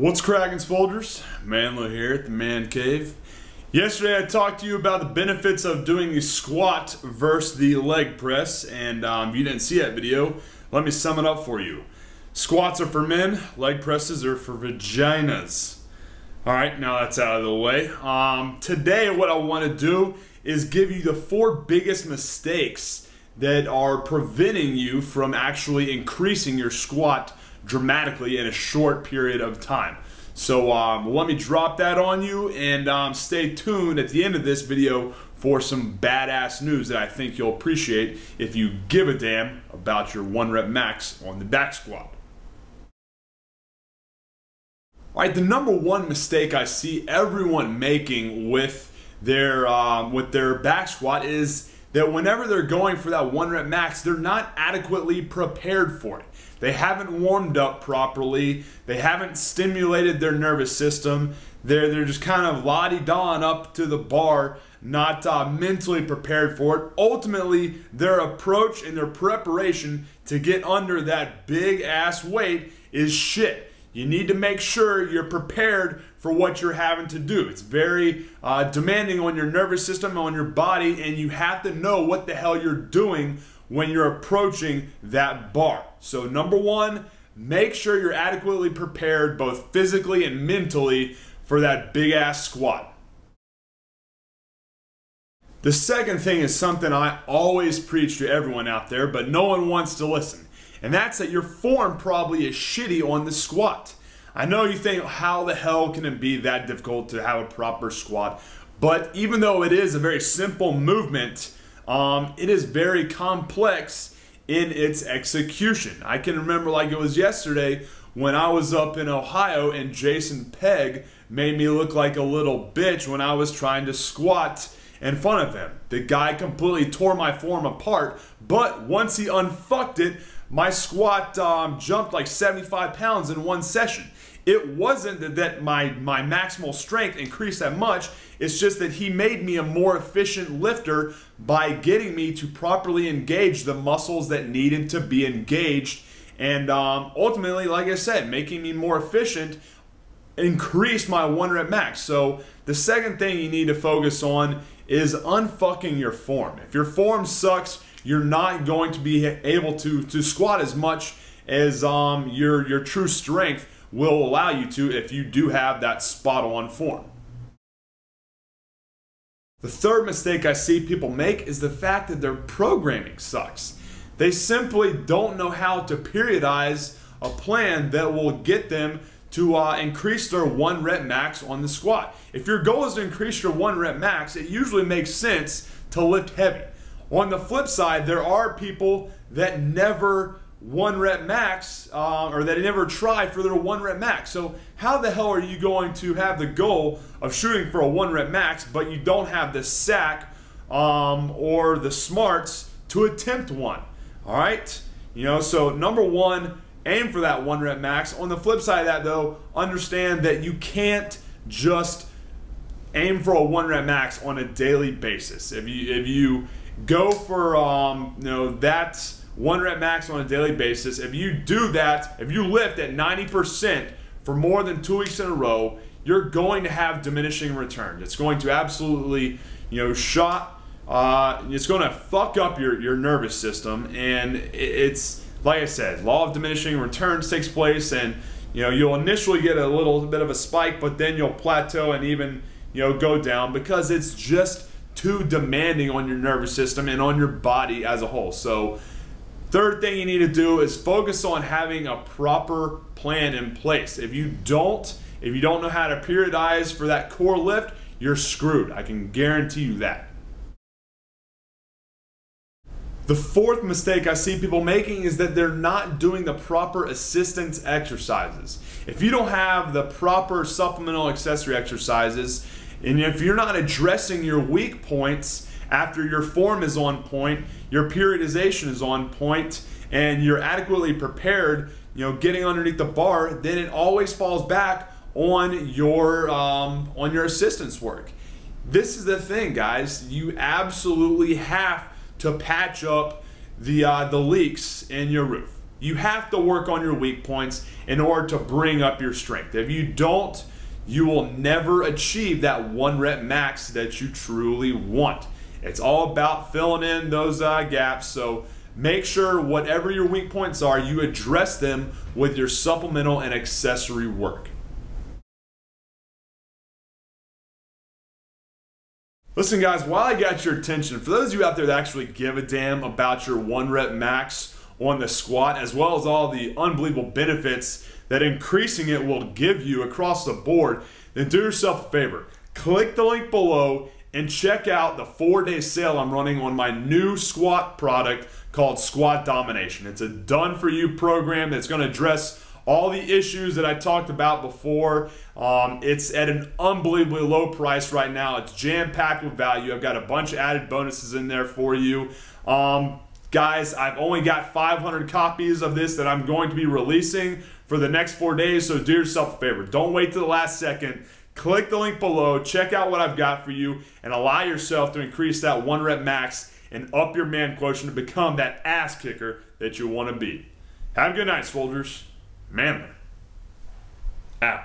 What's cracking, soldiers? MANdler here at the Man Cave. Yesterday I talked to you about the benefits of doing the squat versus the leg press, and if you didn't see that video, let me sum it up for you. Squats are for men, leg presses are for vaginas. Alright, now that's out of the way. Today what I want to do is give you the 4 biggest mistakes that are preventing you from actually increasing your squat dramatically in a short period of time. So let me drop that on you, and stay tuned at the end of this video for some badass news that I think you'll appreciate if you give a damn about your 1 rep max on the back squat. Alright, the number 1 mistake I see everyone making with their back squat is that whenever they're going for that 1 rep max, they're not adequately prepared for it. They haven't warmed up properly. They haven't stimulated their nervous system. They're just kind of la-di-daing up to the bar, not mentally prepared for it. Ultimately, their approach and their preparation to get under that big ass weight is shit. You need to make sure you're prepared for what you're having to do. It's very demanding on your nervous system, on your body, and you have to know what the hell you're doing when you're approaching that bar. So number 1, make sure you're adequately prepared both physically and mentally for that big ass squat. The second thing is something I always preach to everyone out there, but no one wants to listen. And that's that your form probably is shitty on the squat. I know you think, how the hell can it be that difficult to have a proper squat? But even though it is a very simple movement, it is very complex in its execution. I can remember like it was yesterday when I was up in Ohio and Jason Pegg made me look like a little bitch when I was trying to squat in front of him. The guy completely tore my form apart, but once he unfucked it, my squat jumped like 75 pounds in 1 session. It wasn't that my maximal strength increased that much. It's just that he made me a more efficient lifter by getting me to properly engage the muscles that needed to be engaged. And ultimately, like I said, making me more efficient increased my 1 rep max. So the second thing you need to focus on is unfucking your form. If your form sucks, you're not going to be able to squat as much as your true strength will allow you to if you do have that spot on form. The third mistake I see people make is the fact that their programming sucks. They simply don't know how to periodize a plan that will get them to increase their 1 rep max on the squat. If your goal is to increase your 1 rep max, it usually makes sense to lift heavy. On the flip side, there are people that never 1 rep max, or that never try for their 1 rep max. So how the hell are you going to have the goal of shooting for a 1 rep max, but you don't have the sack or the smarts to attempt one? All right, so number 1, aim for that 1 rep max. On the flip side of that, though, understand that you can't just aim for a 1 rep max on a daily basis. If you go for that 1 rep max on a daily basis, if you do that, if you lift at 90% for more than 2 weeks in a row, you're going to have diminishing returns. It's going to absolutely, it's going to fuck up your nervous system, and it's, like I said, law of diminishing returns takes place, and you'll initially get a little bit of a spike, but then you'll plateau and even go down because it's just too demanding on your nervous system and on your body as a whole. So third thing you need to do is focus on having a proper plan in place. If you don't know how to periodize for that core lift, you're screwed. I can guarantee you that. The fourth mistake I see people making is that they're not doing the proper assistance exercises. If you don't have the proper supplemental accessory exercises, and if you're not addressing your weak points after your form is on point, your periodization is on point, and you're adequately prepared, getting underneath the bar, then it always falls back on your assistance work. This is the thing, guys. You absolutely have to patch up the leaks in your roof. You have to work on your weak points in order to bring up your strength. If you don't, you will never achieve that 1 rep max that you truly want. It's all about filling in those gaps. So make sure whatever your weak points are, you address them with your supplemental and accessory work. Listen guys, while I got your attention, for those of you out there that actually give a damn about your 1 rep max on the squat, as well as all the unbelievable benefits that increasing it will give you across the board, then do yourself a favor. Click the link below and check out the 4-day sale I'm running on my new squat product called Squat Domination. It's a done-for-you program that's going to address all the issues that I talked about before. It's at an unbelievably low price right now. It's jam-packed with value. I've got a bunch of added bonuses in there for you. Guys, I've only got 500 copies of this that I'm going to be releasing for the next 4 days, so do yourself a favor. Don't wait till the last second. Click the link below, check out what I've got for you, and allow yourself to increase that 1 rep max and up your man quotient to become that ass kicker that you want to be. Have a good night, soldiers. MANdler out.